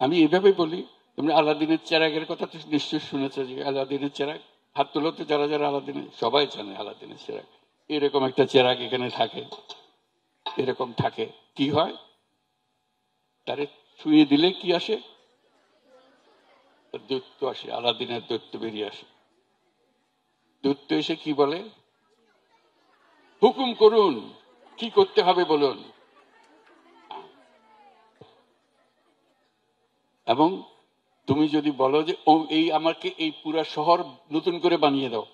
আমি এভাবে বলি, তোমরা আলাদিনের চেরাগের কথা তো নিশ্চয়ই শুনেছো, যে আলাদিনের চেরাগ, হাত তোলো তো যারা যারা আলাদিনের, সবাই জানে আলাদিনের চেরাগ। এরকম একটা চেরাগ এখানে থাকে, এরকম থাকে। কি হয়, তারে ছুঁয়ে দিলে কি আসে? দৈত্য আসে, আলাদিনের দৈত্য বেরিয়ে আসে। দৈত্য এসে কি বলে? হুকুম করুন, কি করতে হবে বলুন। এবং তুমি যদি বলো যে ও এই আমাকে এই পুরা শহর নতুন করে বানিয়ে দাও,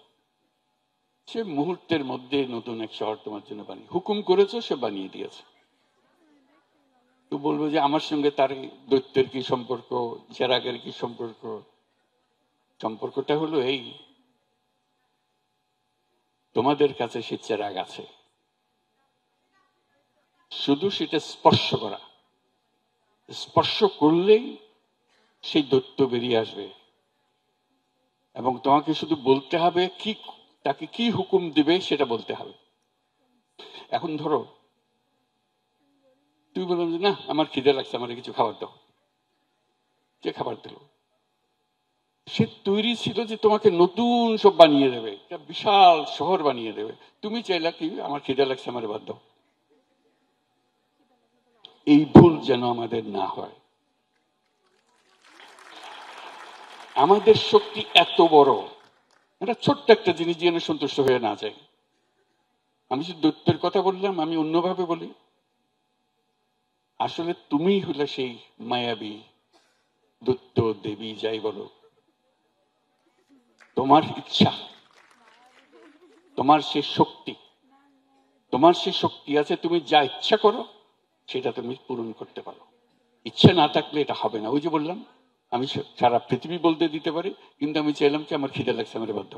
সে মুহূর্তের মধ্যে নতুন এক শহর তোমার জন্য বানিয়ে, হুকুম করেছো, সে বানিয়ে দিয়েছে। তো বলবো যে আমার সঙ্গে তার দৈত্যের কি সম্পর্ক, চেরাগের কি সম্পর্ক? সম্পর্কটা হলো এই, তোমাদের কাছে সে চেরাগ আছে, শুধু সেটা স্পর্শ করা, স্পর্শ করলেই সেই দৈত্য বেরিয়ে আসবে। এবং তোমাকে শুধু বলতে হবে কি, তাকে কি হুকুম দিবে সেটা বলতে হবে। এখন ধরো তুই বললাম যে না আমার খিদে লাগছে, আমার কিছু খাবার দাও, যে খাবার দিল, সে তৈরি ছিল যে তোমাকে নতুন সব বানিয়ে দেবে, একটা বিশাল শহর বানিয়ে দেবে। তুমি চাইলা কি, আমার খিদে লাগছে, আমার বাদ দাও। এই ভুল যেন আমাদের না হয়। আমাদের শক্তি এত বড়, এটা ছোট্ট একটা জিনিস যেন সন্তুষ্ট হয়ে না যায়। আমি যে দৈত্যের কথা বললাম, আমি অন্যভাবে বলি, আসলে তুমি হলে সেই মায়াবী দৈত্য, দেবী, যাই বলো। তোমার ইচ্ছা, তোমার সে শক্তি, তোমার সে শক্তি আছে, তুমি যা ইচ্ছা করো সেটা তুমি পূরণ করতে পারো। ইচ্ছা না থাকলে এটা হবে না। ওই যে বললাম, আমি সারা পৃথিবী বলতে দিতে পারি, কিন্তু আমি চাইলাম কি আমার খিদে লাগছে, আমার বাধ্য।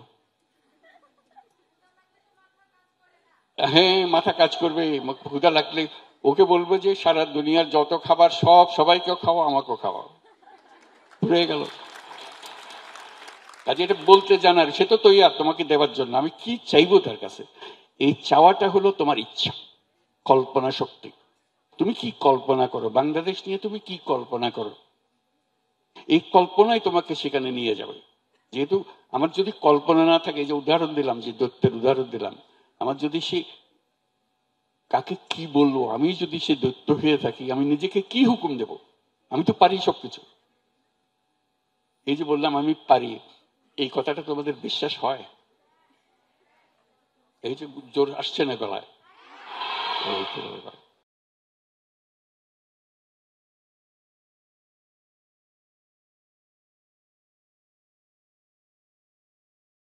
হ্যাঁ, মাথা কাজ করবে, ক্ষুধা লাগলে ওকে বলবো যে সারা দুনিয়ার যত খাবার সব সবাইকেও খাওয়া, আমাকেও খাওয়াও, হয়ে গেল। কাজে এটা বলতে জানার, সে তো তৈরি তোমাকে দেওয়ার জন্য। আমি কি চাইবো তার কাছে? এই চাওয়াটা হলো তোমার ইচ্ছা, কল্পনা শক্তি। তুমি কি কল্পনা করো, বাংলাদেশ নিয়ে তুমি কি কল্পনা করো, এই কল্পনাই তোমাকে সেখানে নিয়ে যাবে। যেহেতু আমার যদি কল্পনা না থাকে, যে উদাহরণ দিলাম, যে দৈত্যের উদাহরণ দিলাম, আমার যদি সে কাকে কি বলবো, আমি যদি সে দৈত্য হয়ে থাকি, আমি নিজেকে কি হুকুম দেব? আমি তো পারি সবকিছু। এই যে বললাম আমি পারি, এই কথাটা তোমাদের বিশ্বাস হয়? এই যে জোর আসছে না গলায়?